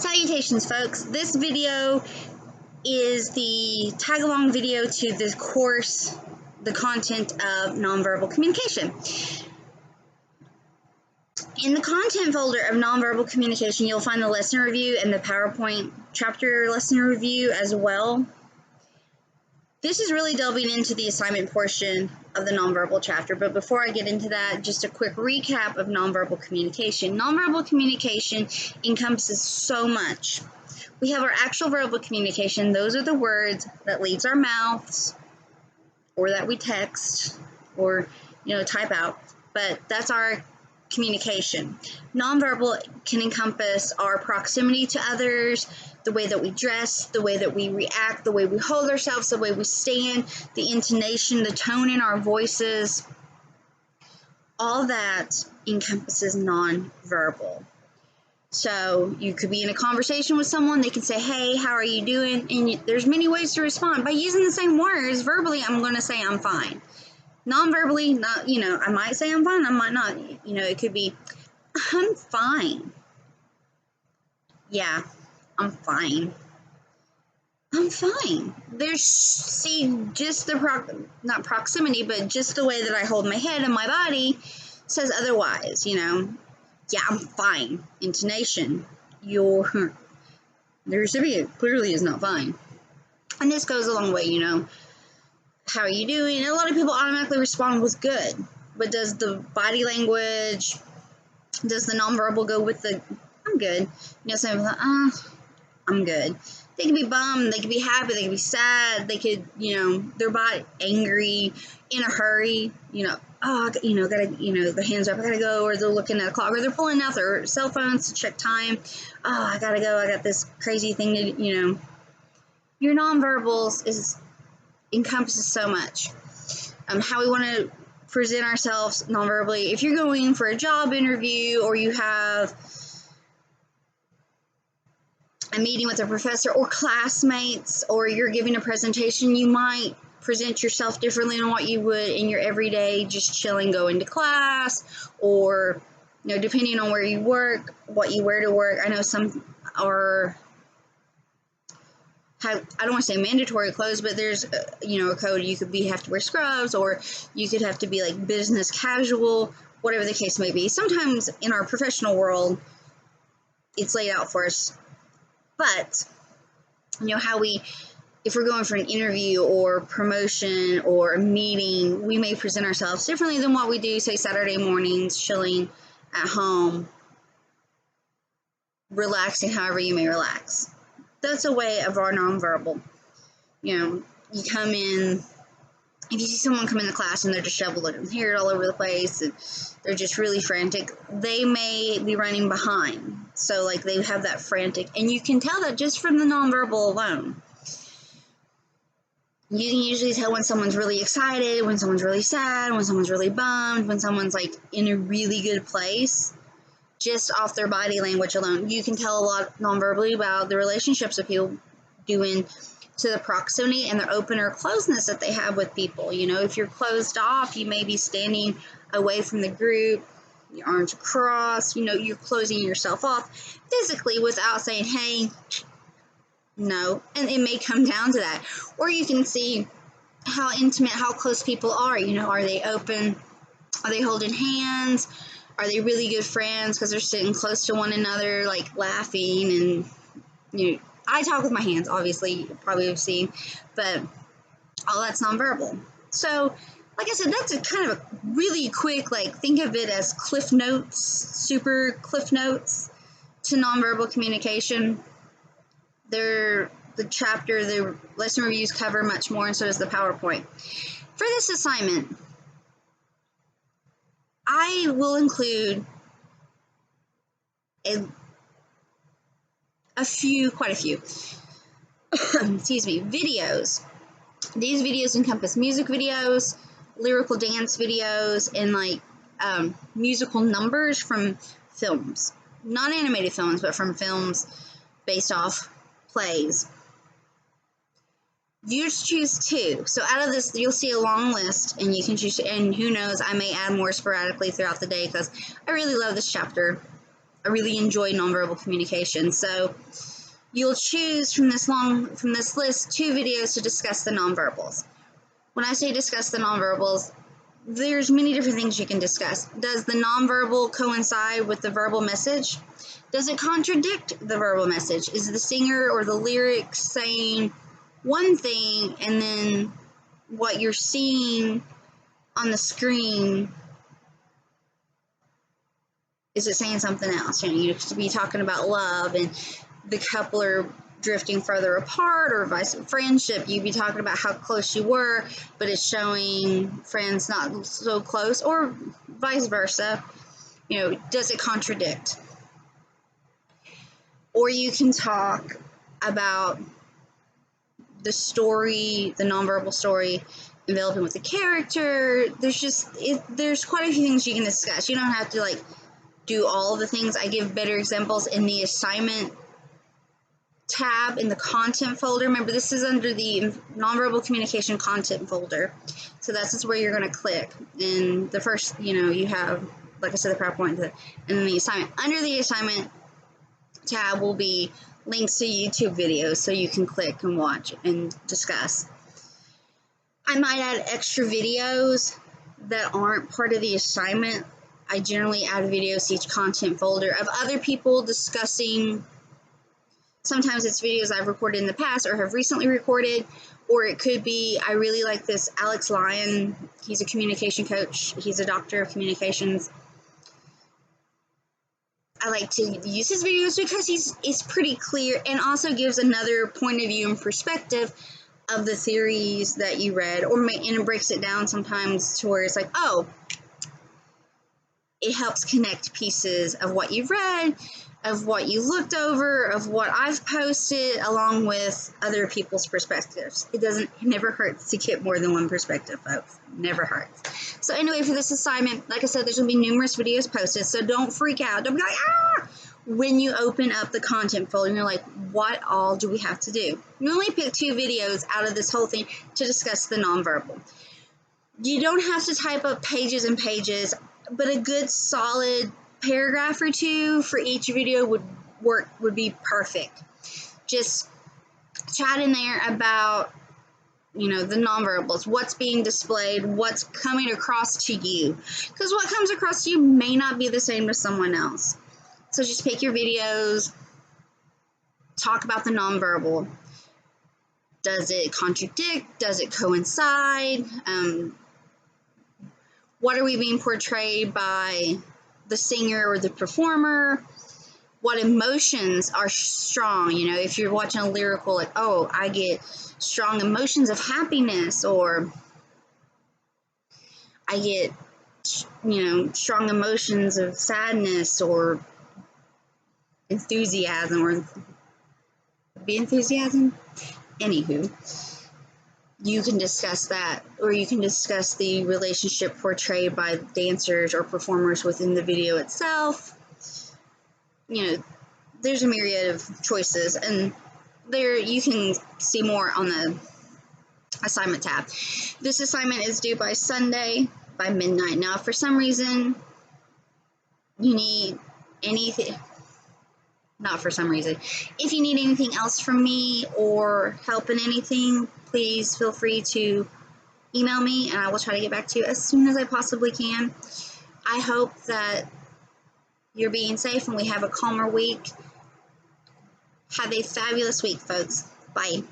Salutations, folks. This video is the tag-along video to the course, the content of nonverbal communication. In the content folder of nonverbal communication, you'll find the lesson review and the PowerPoint chapter lesson review as well. This is really delving into the assignment portion of the nonverbal chapter, but before I get into that, just a quick recap of nonverbal communication. Nonverbal communication encompasses so much. We have our actual verbal communication. Those are the words that leaves our mouths or that we text or, type out, but that's our communication. Nonverbal can encompass our proximity to others, the way that we dress, the way that we react, the way we hold ourselves, the way we stand, the intonation, the tone in our voices. All that encompasses nonverbal. So you could be in a conversation with someone, they can say, hey, how are you doing? And there's many ways to respond. By using the same words, verbally, I'm going to say I'm fine. Non-verbally, I might say I'm fine, I might not. It could be, I'm fine. Yeah, I'm fine. I'm fine. Just the, not proximity, but just the way that I hold my head and my body says otherwise, Yeah, I'm fine. Intonation. The recipient clearly is not fine. And this goes a long way, How are you doing? And a lot of people automatically respond with good. But does the body language, does the nonverbal go with the, I'm good? Some people are like, I'm good. They can be bummed, they can be happy, they can be sad, they could, their body angry, in a hurry, gotta, the hands up, I gotta go, or they're looking at a clock, or they're pulling out their cell phones to check time. I gotta go, I got this crazy thing to, Your nonverbals encompasses so much. How we want to present ourselves nonverbally. If you're going for a job interview or you have a meeting with a professor or classmates, or you're giving a presentation, you might present yourself differently than what you would in your everyday just chilling, going to class, or depending on where you work, what you wear to work. I know some are, I don't want to say mandatory clothes, but there's a code. You could have to wear scrubs, or you could have to be like business casual, whatever the case may be. Sometimes in our professional world, it's laid out for us. But, if we're going for an interview or promotion or a meeting, we may present ourselves differently than what we do, say, Saturday mornings, chilling at home, relaxing however you may relax. That's a way of our nonverbal. You come in, if you see someone come in the class and they're disheveled, their hair all over the place, and they're just really frantic, they may be running behind. So, they have that frantic, and you can tell that just from the nonverbal alone. You can usually tell when someone's really excited, when someone's really sad, when someone's really bummed, when someone's, in a really good place, just off their body language alone. You can tell a lot nonverbally about the relationships of people doing to the proximity and the open or closeness that they have with people. If you're closed off, you may be standing away from the group, your arms crossed, you're closing yourself off physically without saying, hey, no. And it may come down to that. Or you can see how intimate, how close people are. Are they open? Are they holding hands? Are they really good friends because they're sitting close to one another, laughing? And, I talk with my hands, obviously, you probably have seen, but all that's nonverbal. So, like I said, that's a kind of a really quick, think of it as cliff notes, super cliff notes to nonverbal communication. The chapter, the lesson reviews cover much more, and so does the PowerPoint. For this assignment, I will include quite a few, videos. These videos encompass music videos, lyrical dance videos, and musical numbers from films. Not animated films, but from films based off plays. You just choose two. So out of this, you'll see a long list, and you can choose, and who knows, I may add more sporadically throughout the day because I really love this chapter. I really enjoy nonverbal communication. So you'll choose from this list 2 videos to discuss the nonverbals. When I say discuss the nonverbals, there's many different things you can discuss. Does the nonverbal coincide with the verbal message? Does it contradict the verbal message? Is the singer or the lyrics saying one thing and then what you're seeing on the screen, is it saying something else? You could be talking about love and the couple are drifting further apart, or vice versa. Friendship, you'd be talking about how close you were, but it's showing friends not so close, or vice versa. Does it contradict? Or you can talk about the story, the nonverbal story, enveloping with the character. There's quite a few things you can discuss. You don't have to do all of the things. I give better examples in the assignment tab in the content folder. Remember, this is under the nonverbal communication content folder. So that's just where you're going to click. And the first, you have, like I said, the PowerPoint, and then the assignment. Under the assignment tab will be links to YouTube videos, so you can click and watch and discuss. I might add extra videos that aren't part of the assignment. I generally add videos to each content folder of other people discussing. Sometimes it's videos I've recorded in the past or have recently recorded, or it could be, I really like this Alex Lyon. He's a communication coach. He's a doctor of communications. I like to use his videos because he's pretty clear and also gives another point of view and perspective of the theories that you read, and it breaks it down sometimes to where it's like, oh, it helps connect pieces of what you've read, of what you looked over, of what I've posted, along with other people's perspectives. It never hurts to get more than one perspective, folks. Never hurts. So anyway, for this assignment, like I said, there's going to be numerous videos posted, so don't freak out. Don't be like, ah! When you open up the content folder, you're like, what all do we have to do? You only pick 2 videos out of this whole thing to discuss the nonverbal. You don't have to type up pages and pages, but a good solid paragraph or 2 for each video would be perfect. Just chat in there about the nonverbals, what's being displayed, what's coming across to you, because what comes across to you may not be the same to someone else. So just pick your videos, talk about the nonverbal. Does it contradict? Does it coincide? What are we being portrayed by the singer or the performer? What emotions are strong? If you're watching a lyrical, like, oh, I get strong emotions of happiness, or I get, strong emotions of sadness or enthusiasm, or be enthusiasm. Anywho, you can discuss that, or you can discuss the relationship portrayed by dancers or performers within the video itself. There's a myriad of choices, and there you can see more on the assignment tab. This assignment is due by Sunday by midnight. Now, if for some reason you need anything, not for some reason, if you need anything else from me or help in anything, please feel free to email me, and I will try to get back to you as soon as I possibly can. I hope that you're being safe and we have a calmer week. Have a fabulous week, folks. Bye.